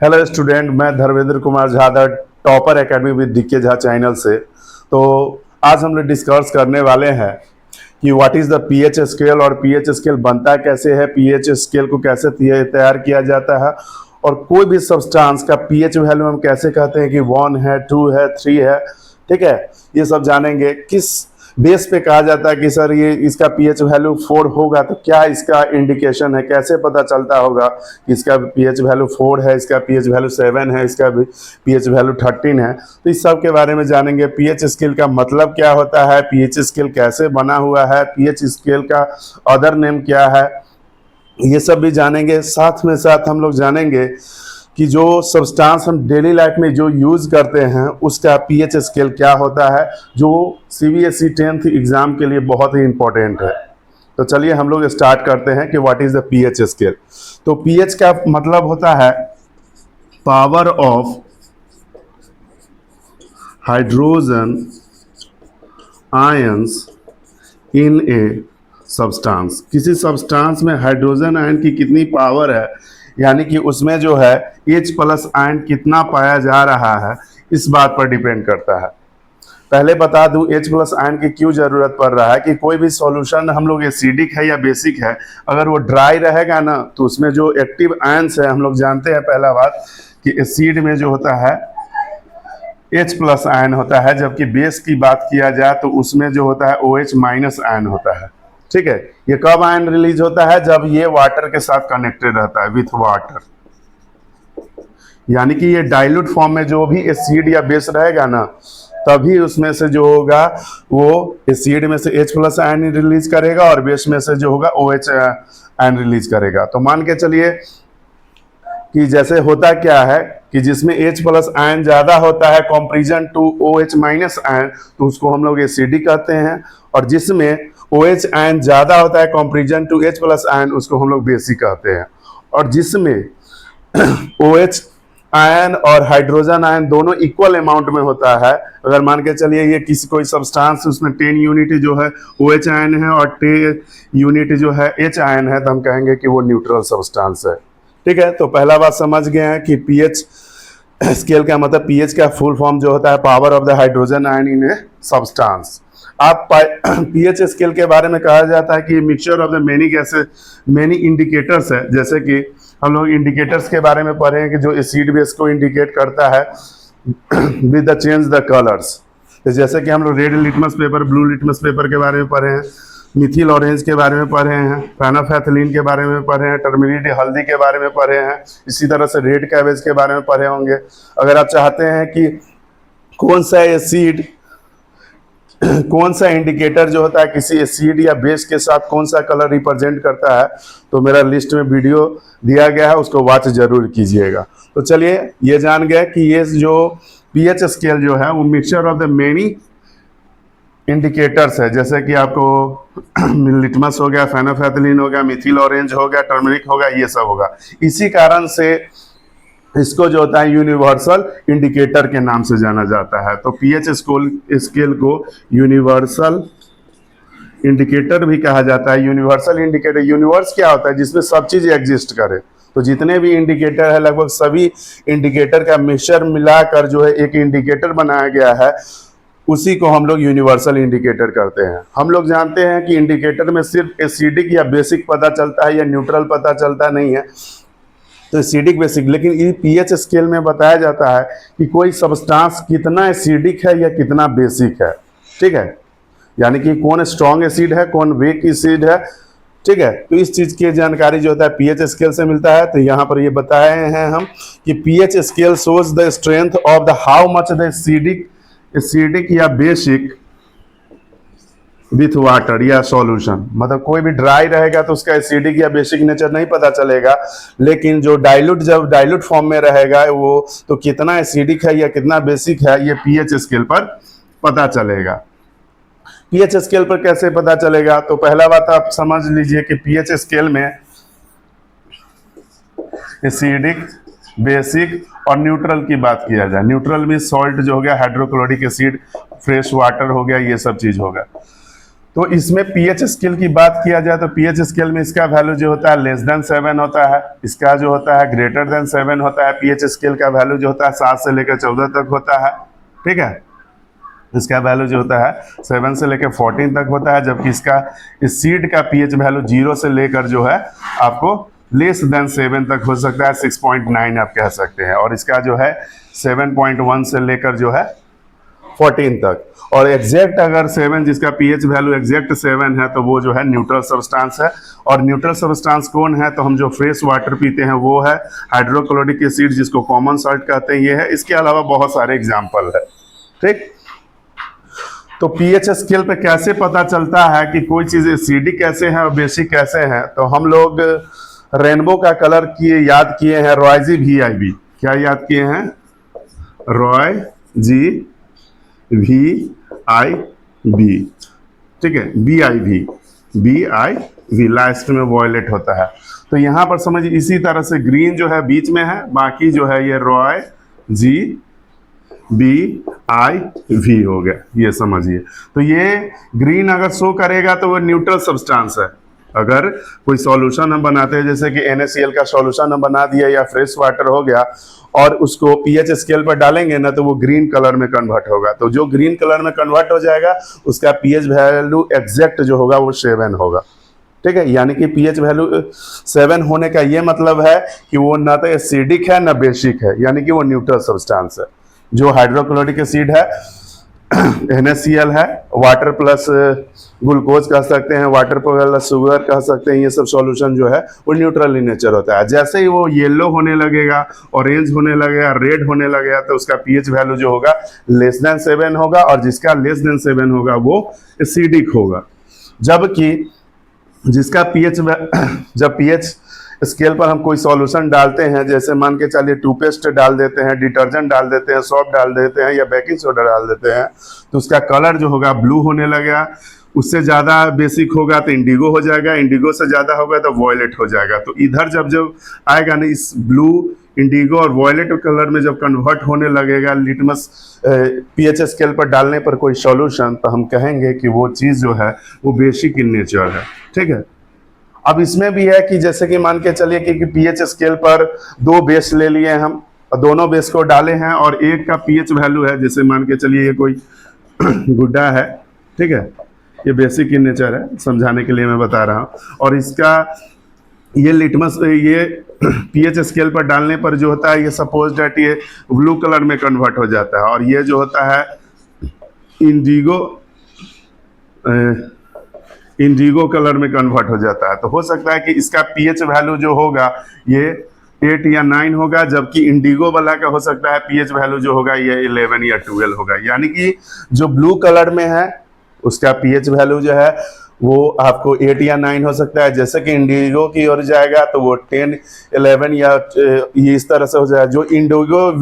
Hello student, मैं Dharmendra Kumar Jha the topper academy with DK Jha channel से। तो आज हम लोग डिस्कस करने वाले हैं कि what is the pH scale और पीएच स्केल बनता कैसे है, पीएच स्केल को कैसे तैयार किया जाता है और कोई भी सब्सटेंस का पीएच वैल्यू हम कैसे कहते हैं कि 1 है, 2 है, 3 है। ठीक है, ये सब जानेंगे। किस बेस पे कहा जाता है कि सर ये इसका पीएच वैल्यू 4 होगा, तो क्या इसका इंडिकेशन है, कैसे पता चलता होगा कि इसका पीएच वैल्यू 4 है, इसका पीएच वैल्यू 7 है, इसका पीएच वैल्यू 13 है। तो इस सब के बारे में जानेंगे। पीएच स्केल का मतलब क्या होता है, पीएच स्केल कैसे बना हुआ है, पीएच स्केल का अदर नेम क्या है, ये सब भी जानेंगे। साथ में साथ हम लोग जानेंगे कि जो सब्सटेंस हम डेली लाइफ में जो यूज़ करते हैं उसका पीएच स्केल क्या होता है, जो सीबीएसई 10th एग्ज़ाम के लिए बहुत ही इम्पोर्टेंट है। तो चलिए हम लोग स्टार्ट करते हैं कि what is the pH scale. तो पीएच का मतलब होता है power of hydrogen ions in a substance. किसी सब्सटेंस में हाइड्रोजन आयन की कितनी पावर है, यानी कि उसमें जो है H+ आयन कितना पाया जा रहा है, इस बात पर डिपेंड करता है। पहले बता दूं H+ आयन की क्यों ज़रूरत पड़ रहा है कि कोई भी सॉल्यूशन हम लोग एसिडिक है या बेसिक है, अगर वो ड्राई रहेगा ना तो उसमें जो एक्टिव आयंस है, हम लोग जानते हैं पहला बात कि एसिड में जो होता है H+ आयन होता है, जबकि बेस की बात किया जाए तो उसमें जो होता है OH- आयन होता है। ठीक है, ये कब आयन रिलीज होता है, जब ये वाटर के साथ कनेक्टेड रहता है विथ वाटर, यानी कि ये डाइल्यूट फॉर्म में जो भी एसिड या बेस रहेगा ना, तभी उसमें से जो होगा वो एसिड में से H+ आयन रिलीज करेगा और बेस में से जो होगा OH आयन रिलीज करेगा। तो मान के चलिए कि जैसे होता क्या है कि जिसमें H+ आयन ज़्यादा होता है कंपैरिजन टू OH- आयन, तो उसको हम लोग एसिडिक कहते हैं, और जिसमें OH आयन ज़्यादा होता है कंपैरिजन टू H+ आयन, उसको हम लोग बेसिक कहते हैं। और जिसमें OH आयन और हाइड्रोजन आयन दोनों इक्वल अमाउंट में होता है, अगर मान के चलिए ये किसी कोई सब्सटेंस उसमें 10 यूनिट जो है OH आयन है और 10 यूनिट जो है H आयन है, तो हम कहेंगे कि वो न्यूट्रल सब्सटेंस है। ठीक है, तो पहला बात समझ गए हैं कि पीएच स्केल का मतलब पीएच का फुल फॉर्म जो होता है power of the hydrogen ion in a substance. आप पीएच स्केल के बारे में कहा जाता है कि mixture of the many gases many indicators है। जैसे कि हम लोग इंडिकेटर्स के बारे में पढ़े हैं कि जो एसिड बेस को इंडिकेट करता है with the change the colours. जैसे कि हम लोग red litmus paper, blue litmus paper के बारे में पढ़े हैं, मिथिल ऑरेंज के बारे में पढ़े हैं, पैनाफैथिलीन के बारे में पढ़े हैं, टर्मरिक हल्दी के बारे में पढ़े हैं, इसी तरह से रेड कैबेज के बारे में पढ़े होंगे। अगर आप चाहते हैं कि कौन सा एसिड कौन सा इंडिकेटर जो होता है किसी एसिड या बेस के साथ कौन सा कलर रिप्रेजेंट करता है, तो मेरा लिस्ट में वीडियो दिया गया है, उसको वॉच जरूर कीजिएगा। तो चलिए ये जान गए कि ये जो पीएच स्केल जो है वो mixture of the many indicators है। जैसे कि आपको लिटमस हो गया, फेनाफैथिलीन हो गया, मिथिल ऑरेंज हो गया, टर्मरिक होगा, ये सब होगा। इसी कारण से इसको जो होता है यूनिवर्सल इंडिकेटर के नाम से जाना जाता है। तो पीएच स्केल को यूनिवर्सल इंडिकेटर भी कहा जाता है। यूनिवर्सल इंडिकेटर, यूनिवर्स क्या होता है, जिसमें सब चीज़ एग्जिस्ट करे। तो जितने भी इंडिकेटर है लगभग सभी इंडिकेटर का मिक्सचर मिलाकर जो है एक इंडिकेटर बनाया गया है, उसी को हम लोग यूनिवर्सल इंडिकेटर करते हैं। हम लोग जानते हैं कि इंडिकेटर में सिर्फ एसिडिक या बेसिक पता चलता है या न्यूट्रल पता चलता नहीं है, तो एसिडिक बेसिक। लेकिन ये पीएच स्केल में बताया जाता है कि कोई सब्सटेंस कितना एसिडिक है या कितना बेसिक है। ठीक है, यानी कि कौन स्ट्रॉन्ग एसिड है, कौन वीक एसिड है। ठीक है, तो इस चीज़ की जानकारी जो होता है पीएच स्केल से मिलता है। तो यहाँ पर ये बताए हैं हम कि pH scale shows the strength of the how much the acidic या बेसिक विथ वाटर या सॉल्यूशन। मतलब कोई भी ड्राई रहेगा तो उसका एसिडिक या बेसिक नेचर नहीं पता चलेगा, लेकिन जो जब डाइल्यूट फॉर्म में रहेगा वो तो कितना एसिडिक है या कितना बेसिक है, ये पीएच स्केल पर पता चलेगा। पीएच स्केल पर कैसे पता चलेगा, तो पहला बात आप समझ लीजिए कि पीएच स्केल में एसिडिक, बेसिक और न्यूट्रल की बात किया जाए। न्यूट्रल में सॉल्ट जो हो गया, हाइड्रोक्लोरिक एसिड, फ्रेश वाटर हो गया, ये सब चीज़ होगा। तो इसमें पीएच स्केल की बात किया जाए तो पीएच स्केल में इसका वैल्यू जो होता है लेस देन 7 होता है, इसका जो होता है ग्रेटर देन 7 होता है। पीएच स्केल का वैल्यू जो होता है 7 से लेकर 14 तक होता है, ठीक है। इसका वैल्यू जो होता है 7 से लेकर 14 तक होता है, जबकि इसका इस सीड का पीएच वैल्यू 0 से लेकर जो है आपको लेस देन 7 तक हो सकता है, 6.9 आप कह सकते हैं। और इसका जो है 7.1 से लेकर जो है 14 तक। और एग्जैक्ट अगर 7 जिसका पीएच वैल्यू एग्जैक्ट 7 है तो वो जो है न्यूट्रल सब्सटेंस है। और न्यूट्रल सब्सटेंस कौन है, तो हम जो फ्रेश वाटर पीते हैं वो है हाइड्रोक्लोरिक एसिड, जिसको कॉमन सॉल्ट कहते हैं, ये है। इसके अलावा बहुत सारे एग्जाम्पल है, ठीक। तो पीएच स्केल पे कैसे पता चलता है कि कोई चीज़ एसिडिक कैसे है और बेसिक कैसे है, तो हम लोग रेनबो का कलर याद किए हैं, रॉयजी VIV। क्या याद किए हैं? रॉयजी VIV, ठीक है। BIV लास्ट में वॉयलेट होता है। तो यहाँ पर समझिए इसी तरह से ग्रीन जो है बीच में है, बाकी जो है ये रॉयजी BIV हो गया, ये समझिए। तो ये ग्रीन अगर शो करेगा तो वो न्यूट्रल सब्सटेंस है। अगर कोई सॉल्यूशन हम बनाते हैं, जैसे कि NaCl का सॉल्यूशन हम बना दिया या फ्रेश वाटर हो गया, और उसको पीएच स्केल पर डालेंगे ना तो वो ग्रीन कलर में कन्वर्ट होगा। तो जो ग्रीन कलर में कन्वर्ट हो जाएगा उसका पीएच वैल्यू एग्जैक्ट जो होगा वो 7 होगा, ठीक है। यानी कि पीएच वैल्यू 7 होने का ये मतलब है कि वो ना तो एसिडिक है ना बेसिक है, यानी कि वो न्यूट्रल सब्सटेंस है। जो हाइड्रोक्लोरिक एसिड है NaCl है, वाटर प्लस ग्लूकोज कह सकते हैं, वाटर प्लस शुगर कह सकते हैं, ये सब सॉल्यूशन जो है वो न्यूट्रल इन नेचर होता है। जैसे ही वो येलो होने लगेगा, ऑरेंज होने लगेगा, रेड होने लगेगा, तो उसका पीएच वैल्यू जो होगा लेस देन 7 होगा, और जिसका लेस देन 7 होगा वो एसिडिक होगा। जबकि जिसका पीएच जब पीएच स्केल पर हम कोई सॉल्यूशन डालते हैं, जैसे मान के चलिए टूथपेस्ट डाल देते हैं, डिटर्जेंट डाल देते हैं, सॉप डाल देते हैं या बेकिंग सोडा डाल देते हैं, तो उसका कलर जो होगा ब्लू होने लगेगा। उससे ज़्यादा बेसिक होगा तो इंडिगो हो जाएगा, इंडिगो से ज़्यादा होगा तो वॉयलेट हो जाएगा। तो इधर जब जब आएगा ना, इस ब्लू, इंडिगो और वॉयलेट कलर में जब कन्वर्ट होने लगेगा लिटमस पीएच स्केल पर डालने पर कोई सॉल्यूशन, तो हम कहेंगे कि वो चीज़ जो है वो बेसिक इन नेचर है, ठीक है। अब इसमें भी है कि जैसे कि मान के चलिए कि पीएच स्केल पर 2 बेस ले लिए हम, और दोनों बेस को डाले हैं, और एक का पीएच वैल्यू है, जैसे मान के चलिए ये कोई गुड्डा है, ठीक है, ये बेसिक इन नेचर है, समझाने के लिए मैं बता रहा हूँ। और इसका ये लिटमस ये पीएच स्केल पर डालने पर जो होता है, ये सपोज डेट ये ब्लू कलर में कन्वर्ट हो जाता है, और ये जो होता है इंडिगो कलर में कन्वर्ट हो जाता है। तो हो सकता है कि इसका पीएच वैल्यू जो होगा ये 8 या 9 होगा, जबकि इंडिगो वाला का हो सकता है पीएच वैल्यू जो होगा ये 11 या 12 होगा। यानी कि जो ब्लू कलर में है उसका पीएच वैल्यू जो है वो आपको 8 या 9 हो सकता है, जैसे कि इंडिगो की ओर जाएगा तो वो 10, 11 या ये इस तरह से हो जाएगा। जो इंडिगो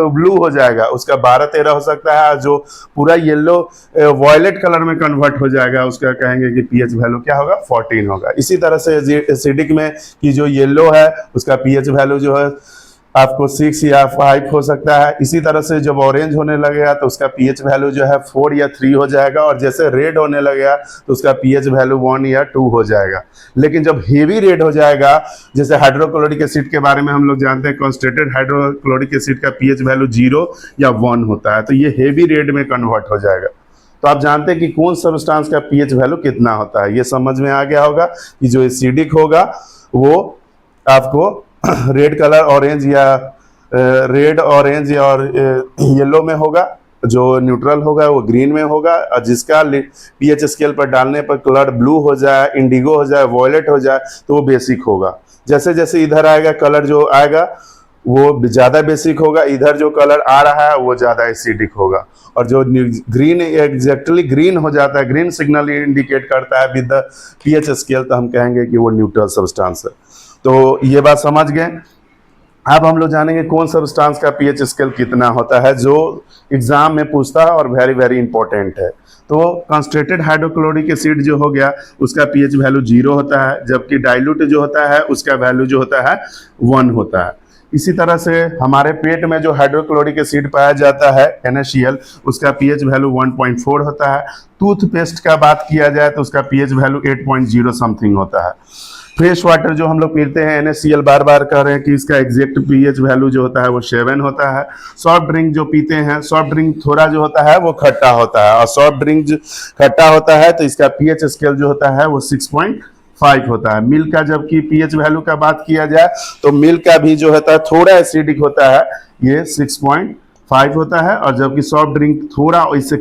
ब्लू हो जाएगा उसका 12, 13 हो सकता है। जो पूरा येलो वॉयलेट कलर में कन्वर्ट हो जाएगा उसका कहेंगे कि पीएच वैल्यू क्या होगा, 14 होगा। इसी तरह से एसिडिक में कि जो येलो है उसका पीएच वैल्यू जो है आपको 6 या 5 हो सकता है। इसी तरह से जब ऑरेंज होने लगेगा तो उसका पीएच वैल्यू जो है 4 या 3 हो जाएगा, और जैसे रेड होने लगेगा तो उसका पीएच वैल्यू 1 या 2 हो जाएगा। लेकिन जब हेवी रेड हो जाएगा, जैसे हाइड्रोक्लोरिक एसिड के बारे में हम लोग जानते हैं, कॉन्सेंट्रेटेड हाइड्रोक्लोरिक एसिड का पीएच वैल्यू 0 या 1 होता है, तो ये हेवी रेड में कन्वर्ट हो जाएगा। तो आप जानते हैं कि कौन सब्सटेंस का पीएच वैल्यू कितना होता है। ये समझ में आ गया होगा कि जो एसिडिक होगा वो आपको रेड कलर ऑरेंज या रेड ऑरेंज या और येलो में होगा, जो न्यूट्रल होगा वो ग्रीन में होगा, और जिसका पीएच स्केल पर डालने पर कलर ब्लू हो जाए, इंडिगो हो जाए, वॉयलेट हो जाए तो वो बेसिक होगा। जैसे जैसे इधर आएगा कलर जो आएगा वो ज़्यादा बेसिक होगा, इधर जो कलर आ रहा है वो ज़्यादा एसिडिक होगा। और जो ग्रीन एग्जैक्टली ग्रीन हो जाता है, ग्रीन सिग्नल इंडिकेट करता है विद द पीएच स्केल, तो हम कहेंगे कि वो न्यूट्रल सब्सटेंस है। तो ये बात समझ गए। अब हम लोग जानेंगे कौन सब्सटेंस का पीएच स्केल कितना होता है, जो एग्जाम में पूछता है और वेरी वेरी इंपॉर्टेंट है। तो कॉन्सेंट्रेटेड हाइड्रोक्लोरिक एसिड जो हो गया उसका पीएच वैल्यू 0 होता है, जबकि डाइल्यूट जो होता है उसका वैल्यू जो होता है 1 होता है। इसी तरह से हमारे पेट में जो हाइड्रोक्लोरिक एसिड पाया जाता है NaCl, उसका pH वैल्यू 1.4 होता है। टूथपेस्ट का बात किया जाए तो उसका pH वैल्यू 8.0 समथिंग होता है। फ्रेश वाटर जो हम लोग पीते हैं NaCl, बार बार कह रहे हैं कि इसका एग्जैक्ट pH वैल्यू जो होता है वो 7 होता है। सॉफ्ट ड्रिंक जो पीते हैं, सॉफ्ट ड्रिंक थोड़ा जो होता है वो खट्टा होता है, और सॉफ्ट ड्रिंक खट्टा होता है तो इसका pH स्केल जो होता है वो 6.5 होता है। मिल्क का जबकि pH वैल्यू का बात किया जाए तो मिल्क का भी जो होता है थोड़ा एसिडिक होता है, ये 6.5 होता है, और जबकि सॉफ्ट ड्रिंक थोड़ा इससे